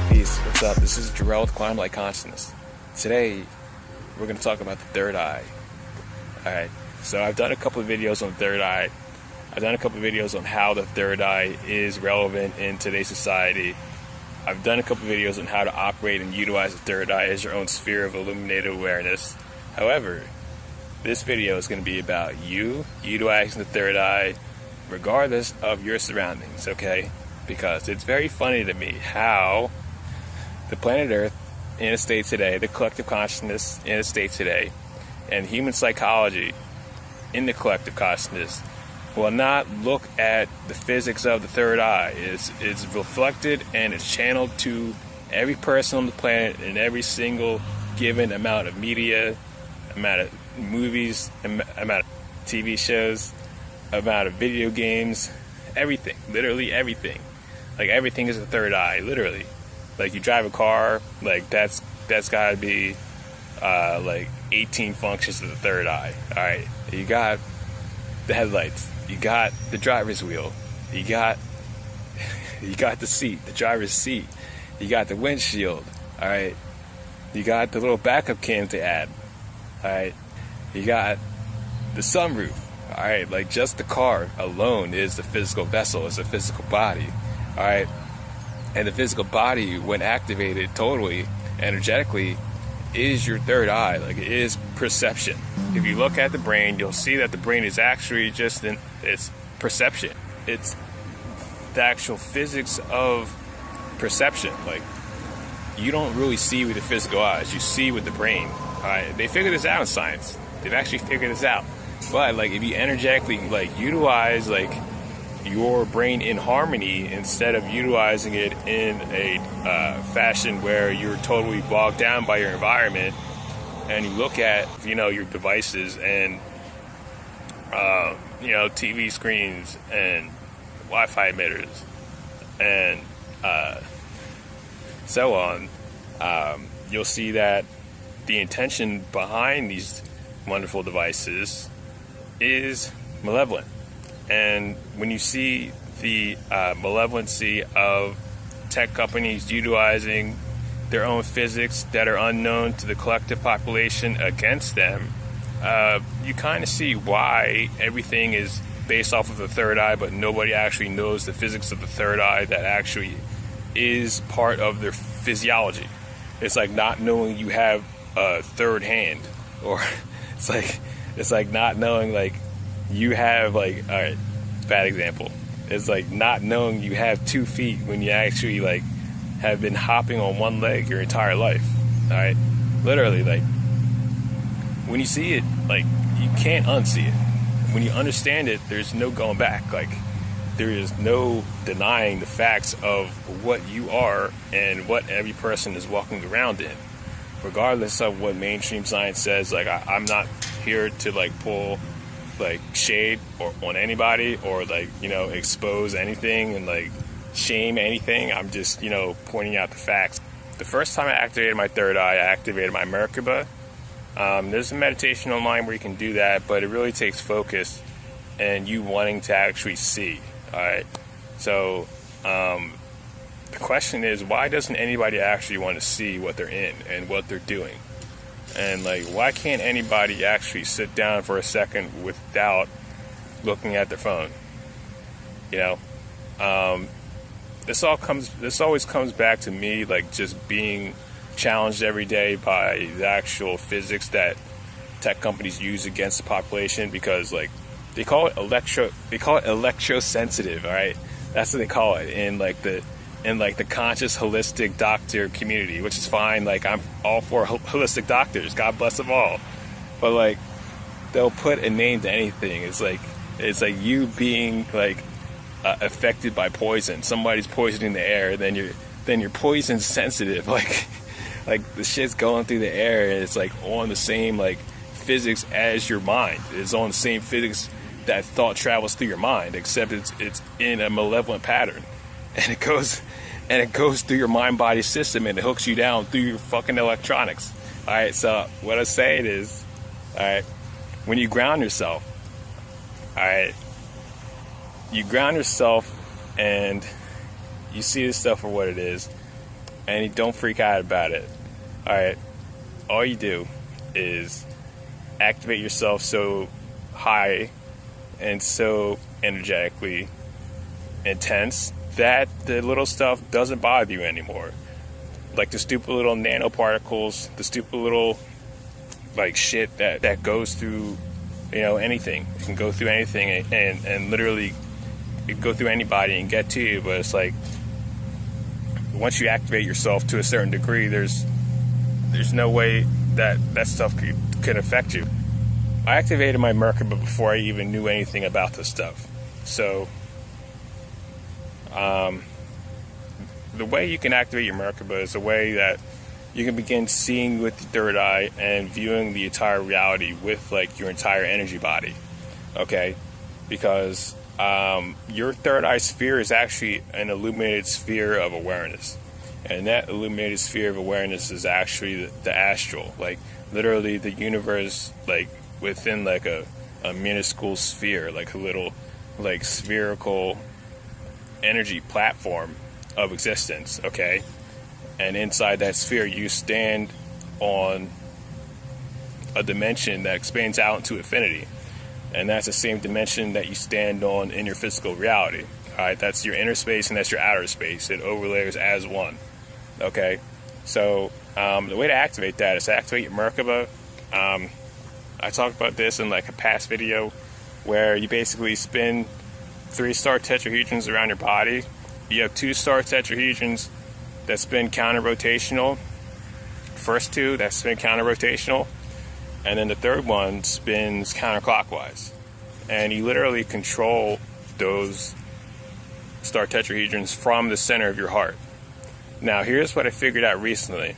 Peace, what's up? This is Jarrell with Quantum Light Consciousness. Today, we're going to talk about the third eye. Alright, so I've done a couple of videos on the third eye. I've done a couple of videos on how the third eye is relevant in today's society. I've done a couple of videos on how to operate and utilize the third eye as your own sphere of illuminated awareness. However, this video is going to be about you utilizing the third eye regardless of your surroundings, okay? Because it's very funny to me how the planet Earth in a state today, the collective consciousness in a state today, and human psychology in the collective consciousness will not look at the physics of the third eye. It's reflected and it's channeled to every person on the planet in every single given amount of media, amount of movies, amount of TV shows, amount of video games, everything, literally everything. Like everything is a third eye, literally. Like you drive a car, like that's gotta be like 18 functions of the third eye. Alright, you got the headlights, you got the driver's wheel, you got the seat, the driver's seat, you got the windshield, alright, you got the little backup cams they add, alright, you got the sunroof, alright, like just the car alone is the physical vessel, is a physical body, alright, and the physical body, when activated totally, energetically, is your third eye. Like it is perception. If you look at the brain, you'll see that the brain is actually just it's perception. It's the actual physics of perception. Like you don't really see with the physical eyes, you see with the brain. Alright, they figured this out in science. They've actually figured this out. But like if you energetically like utilize like your brain in harmony instead of utilizing it in a fashion where you're totally bogged down by your environment, and you look at your devices and TV screens and Wi-Fi emitters and so on, you'll see that the intention behind these wonderful devices is malevolent. And when you see the malevolency of tech companies utilizing their own physics that are unknown to the collective population against them, you kind of see why everything is based off of the third eye, but nobody actually knows the physics of the third eye that actually is part of their physiology. It's like not knowing you have a third hand, or it's like not knowing like you have like, all right, bad example. It's like not knowing you have 2 feet when you actually like have been hopping on one leg your entire life. All right, literally, like when you see it, like you can't unsee it. When you understand it, there's no going back. Like there is no denying the facts of what you are and what every person is walking around in, regardless of what mainstream science says. Like I'm not here to like pull like shade or on anybody or like expose anything and like shame anything. I'm just pointing out the facts. The first time I activated my third eye, I activated my Merkaba. There's a meditation online where you can do that, but it really takes focus and you wanting to actually see. Alright, so the question is, why doesn't anybody actually want to see what they're in and what they're doing? And like, why can't anybody actually sit down for a second without looking at their phone? This always comes back to me, like just being challenged every day by the actual physics that tech companies use against the population, because like they call it electrosensitive. All right, that's what they call it in the conscious holistic doctor community, which is fine. Like I'm all for holistic doctors, God bless them all, but like they'll put a name to anything. It's like you being like affected by poison. Somebody's poisoning the air, then you're poison sensitive. Like the shit's going through the air and it's like on the same like physics as your mind. It's on the same physics that thought travels through your mind, except it's in a malevolent pattern, and it goes through your mind-body system, and it hooks you down through your fucking electronics. All right, so what I'm saying is, all right, when you ground yourself, all right, you ground yourself and you see this stuff for what it is, and you don't freak out about it. All right, all you do is activate yourself so high and so energetically intense that the little stuff doesn't bother you anymore. Like the stupid little nanoparticles, the stupid little like shit that goes through, you know, anything. It can go through anything and literally it can go through anybody and get to you. But it's like, once you activate yourself to a certain degree, there's no way that stuff could affect you. I activated my Merkaba before I even knew anything about this stuff. So, the way you can activate your Merkaba is a way that you can begin seeing with the third eye and viewing the entire reality with like your entire energy body. Okay? Because your third eye sphere is actually an illuminated sphere of awareness. And that illuminated sphere of awareness is actually the astral. Like, literally the universe, like, within, like, a minuscule sphere. Like, a little, like, spherical energy platform of existence, okay? And inside that sphere, you stand on a dimension that expands out into infinity. And that's the same dimension that you stand on in your physical reality. All right, that's your inner space and that's your outer space. It overlays as one. Okay, so the way to activate that is to activate your Merkaba. I talked about this in like a past video where you basically spin 3-star tetrahedrons around your body. You have 2-star tetrahedrons that spin counter-rotational. First 2 that spin counter-rotational. And then the third one spins counterclockwise. And you literally control those star tetrahedrons from the center of your heart. Now, here's what I figured out recently.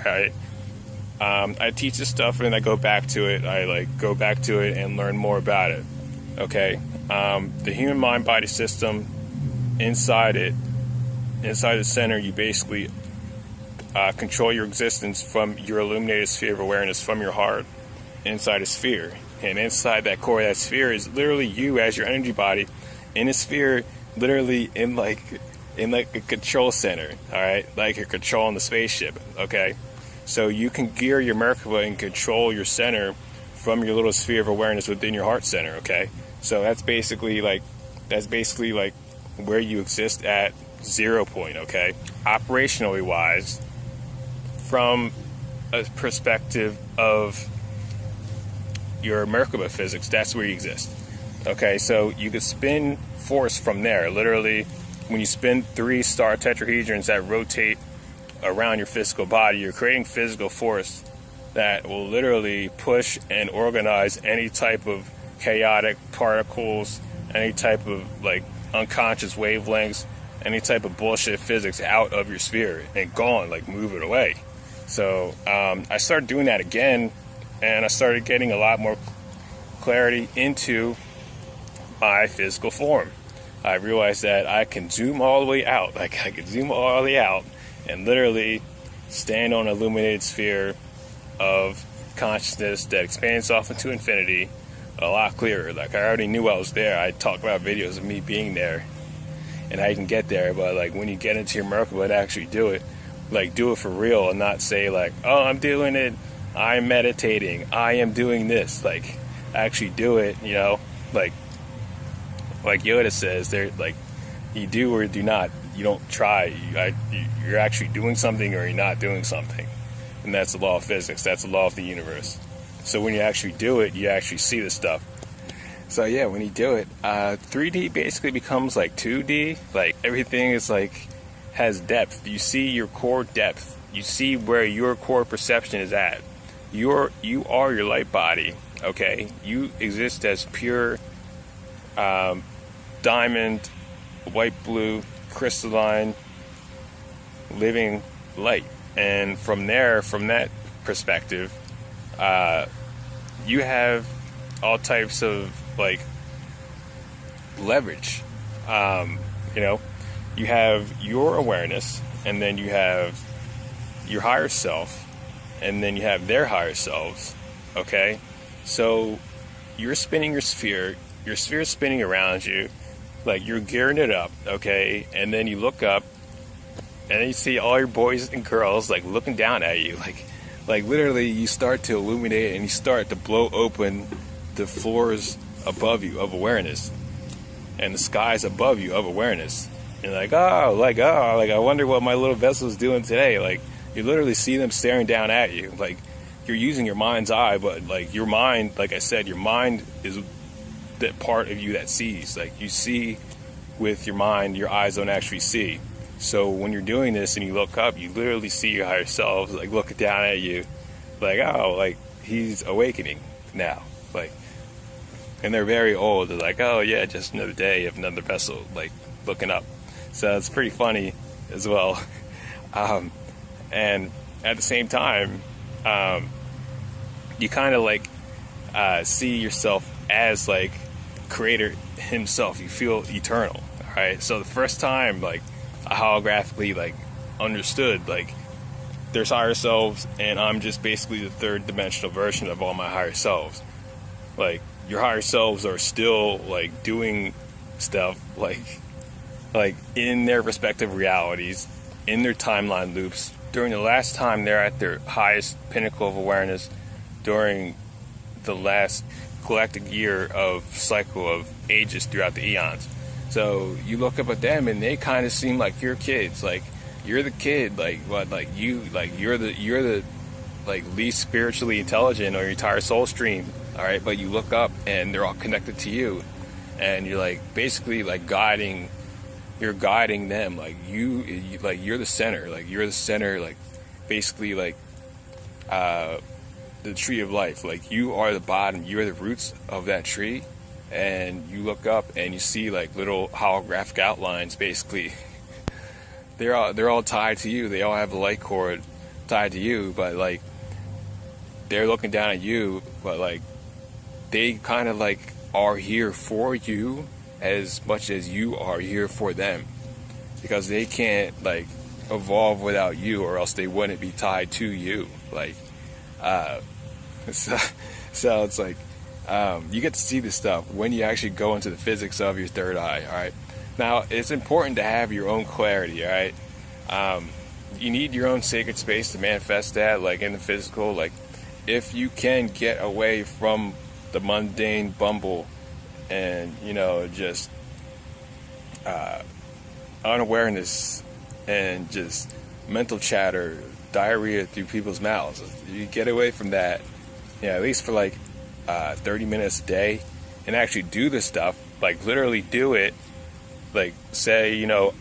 Alright? I teach this stuff and then I go back to it. I like go back to it and learn more about it. Okay? The human mind-body system, inside the center, you basically control your existence from your illuminated sphere of awareness from your heart. Inside a sphere, and inside that core of that sphere is literally you as your energy body in a sphere, literally in like a control center. All right, like you're controlling the spaceship. Okay, so you can gear your Merkaba and control your center from your little sphere of awareness within your heart center. Okay, so that's basically like where you exist at 0 point. Okay, operationally wise, from a perspective of your Merkaba physics, that's where you exist. Okay, so you could spin force from there. Literally, when you spin 3-star tetrahedrons that rotate around your physical body, you're creating physical force that will literally push and organize any type of chaotic particles, any type of like unconscious wavelengths, any type of bullshit physics out of your sphere and gone, like move it away. So I started doing that again, and I started getting a lot more clarity into my physical form. I realized that I can zoom all the way out. Like, I can zoom all the way out and literally stand on an illuminated sphere of consciousness that expands off into infinity a lot clearer. Like, I already knew I was there. I talked about videos of me being there and how you can get there. But, like, when you get into your Merkaba and actually do it, like, do it for real and not say, like, oh, I'm doing it. I'm meditating, I am doing this. Like, actually do it, you know, like Yoda says, they're like, you do or do not, you don't try, you're actually doing something or you're not doing something. And that's the law of physics, that's the law of the universe. So when you actually do it, you actually see the stuff. So yeah, when you do it, 3D basically becomes like 2D, like everything is like, has depth. You see your core depth, you see where your core perception is at. You are your light body, okay? You exist as pure diamond, white, blue, crystalline, living light. And from there, from that perspective, you have all types of like leverage. You know, you have your awareness, and then you have your higher self, and then you have their higher selves. Okay, so you're spinning your sphere is spinning around you, like you're gearing it up. Okay, and then you look up, and then you see all your boys and girls like looking down at you, like literally you start to illuminate and you start to blow open the floors above you of awareness and the skies above you of awareness. You're like, I wonder what my little vessel is doing today. Like, you literally see them staring down at you. Like, you're using your mind's eye, but like your mind, like I said, your mind is that part of you that sees. Like, you see with your mind, your eyes don't actually see. So when you're doing this and you look up, you literally see your higher selves like looking down at you, like, oh, like he's awakening now, like. And they're very old. They're like, oh yeah, just another day of another vessel, like looking up. So it's pretty funny as well. And at the same time, you kind of like see yourself as like creator himself. You feel eternal, right? So the first time like I holographically like understood like there's higher selves and I'm just basically the third dimensional version of all my higher selves. Like, your higher selves are still like doing stuff like in their respective realities, in their timeline loops, during the last time they're at their highest pinnacle of awareness, during the last galactic year of cycle of ages throughout the eons. So you look up at them and they kind of seem like your kids, like you're the kid, like what, like you, like you're the like least spiritually intelligent or your entire soul stream. All right, but you look up and they're all connected to you, and you're like basically like you're guiding them, like you like you're the center, like basically like the tree of life, like you are the bottom, you're the roots of that tree, and you look up and you see like little holographic outlines. Basically, they're all tied to you. They all have the light cord tied to you, but like they're looking down at you, but like they kind of like are here for you as much as you are here for them, because they can't like evolve without you, or else they wouldn't be tied to you. Like so it's like you get to see this stuff when you actually go into the physics of your third eye. All right, now it's important to have your own clarity. All right, you need your own sacred space to manifest that, like in the physical. Like, if you can get away from the mundane bumble and, you know, just unawareness and just mental chatter, diarrhea through people's mouths, you get away from that, you know, at least for like 30 minutes a day, and actually do this stuff, like literally do it, like say, you know,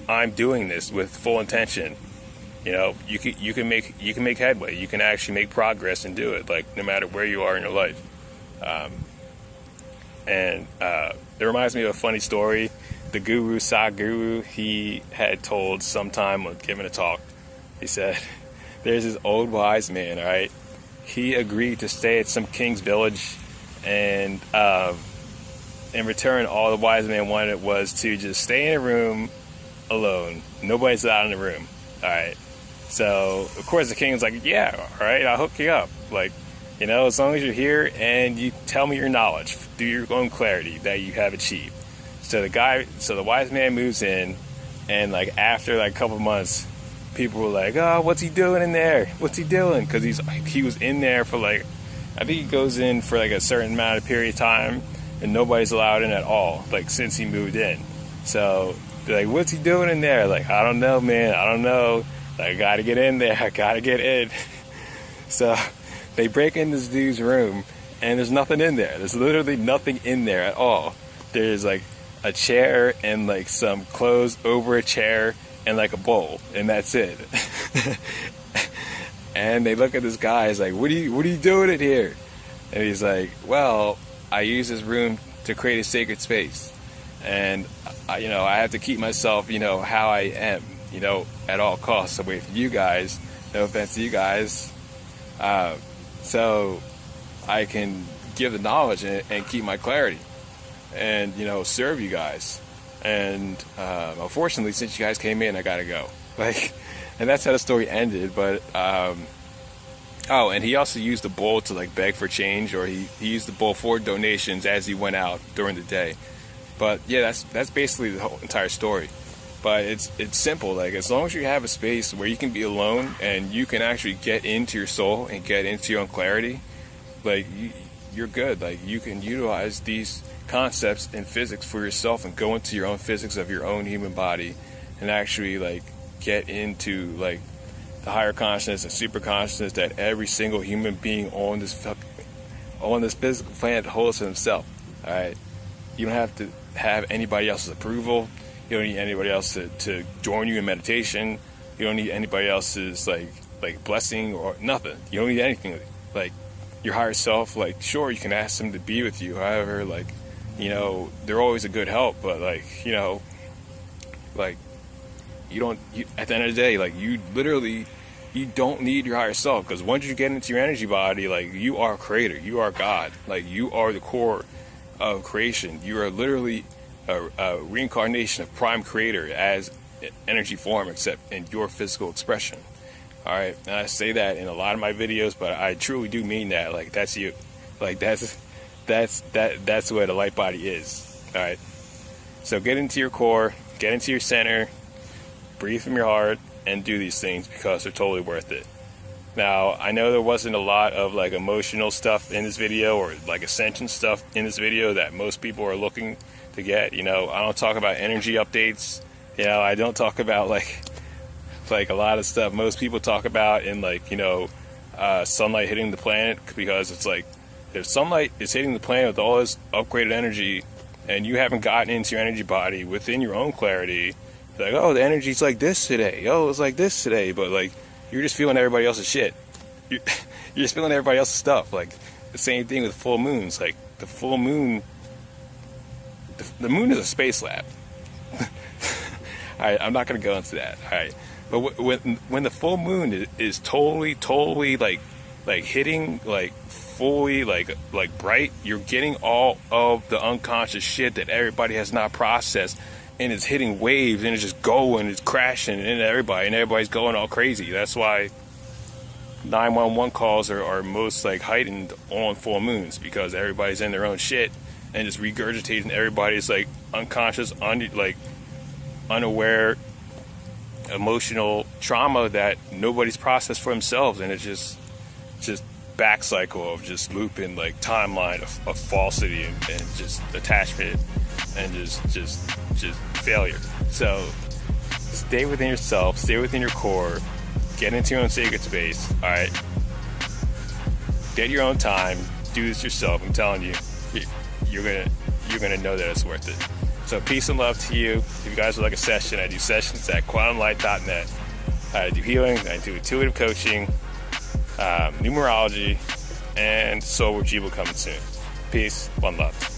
I'm doing this with full intention. You know, you can make headway. You can actually make progress and do it, like no matter where you are in your life. And it reminds me of a funny story. The guru, Sadhguru, he had told sometime when giving a talk, he said, there's this old wise man, all right? He agreed to stay at some king's village, and in return, all the wise man wanted was to just stay in a room alone. Nobody's allowed in the room, all right? So, of course, the king was like, yeah, all right, I'll hook you up. Like, you know, as long as you're here and you tell me your knowledge through your own clarity that you have achieved. So the wise man moves in, and like after like a couple months, people were like, oh, what's he doing in there? What's he doing? Because he was in there for like, I think he goes in for like a certain amount of period of time, and nobody's allowed in at all, like since he moved in. So they're like, what's he doing in there? Like, I don't know, man, I don't know. I gotta get in there. I gotta get in. So they break in this dude's room, and there's nothing in there. There's literally nothing in there at all. There's like a chair and like some clothes over a chair and like a bowl, and that's it. And they look at this guy. He's like, "What are you doing in here?" And he's like, "Well, I use this room to create a sacred space, and I have to keep myself, how I am." At all costs, away from you guys. No offense to you guys. So I can give the knowledge and keep my clarity. and, you know, serve you guys. And unfortunately, since you guys came in, I gotta go. Like, and that's how the story ended. But oh, and he also used the bowl to like beg for change, or he used the bowl for donations as he went out during the day. But yeah, that's basically the whole entire story. But it's simple. Like, as long as you have a space where you can be alone and you can actually get into your soul and get into your own clarity, like, you're good. Like, you can utilize these concepts in physics for yourself and go into your own physics of your own human body and actually like get into like the higher consciousness and super consciousness that every single human being on this physical planet holds for himself. All right, you don't have to have anybody else's approval. You don't need anybody else to join you in meditation. You don't need anybody else's like blessing or nothing. You don't need anything. Like, your higher self, like, sure, you can ask them to be with you. However, like, you know, they're always a good help, but like, you know, like, at the end of the day, like, you don't need your higher self, because once you get into your energy body, like, you are a creator, you are God, like, you are the core of creation. You are literally a reincarnation of prime creator as energy form, except in your physical expression. All right, and I say that in a lot of my videos, but I truly do mean that. Like, that's you, like, that's what a light body is. All right, so get into your core, get into your center, breathe from your heart, and do these things, because they're totally worth it. Now, I know there wasn't a lot of like emotional stuff in this video, or like ascension stuff in this video that most people are looking to get. You know, I don't talk about energy updates. You know, I don't talk about like a lot of stuff most people talk about in, like, you know, sunlight hitting the planet, because it's like, if sunlight is hitting the planet with all this upgraded energy and you haven't gotten into your energy body within your own clarity, like, oh, the energy's like this today, oh, it's like this today, but like, you're just feeling everybody else's shit. You're just feeling everybody else's stuff. Like, the same thing with full moons. Like, the full moon, the moon is a space lab. Alright, I'm not going to go into that. Alright, but when the full moon is totally like hitting, like, fully like bright, you're getting all of the unconscious shit that everybody has not processed, and it's hitting waves, and it's just going, it's crashing into everybody, and everybody's going all crazy. That's why 911 calls are most like heightened on full moons, because everybody's in their own shit and just regurgitating everybody's like unconscious, unaware emotional trauma that nobody's processed for themselves, and it's just back cycle of just looping, like, timeline of falsity and just attachment and just failure. So stay within yourself, stay within your core, get into your own sacred space. All right, get your own time, do this yourself. I'm telling you, you're gonna know that it's worth it. So peace and love to you. If you guys would like a session, I do sessions at quantumlight.net. I do healing, I do intuitive coaching, numerology, and soul retrieval coming soon. Peace, one love.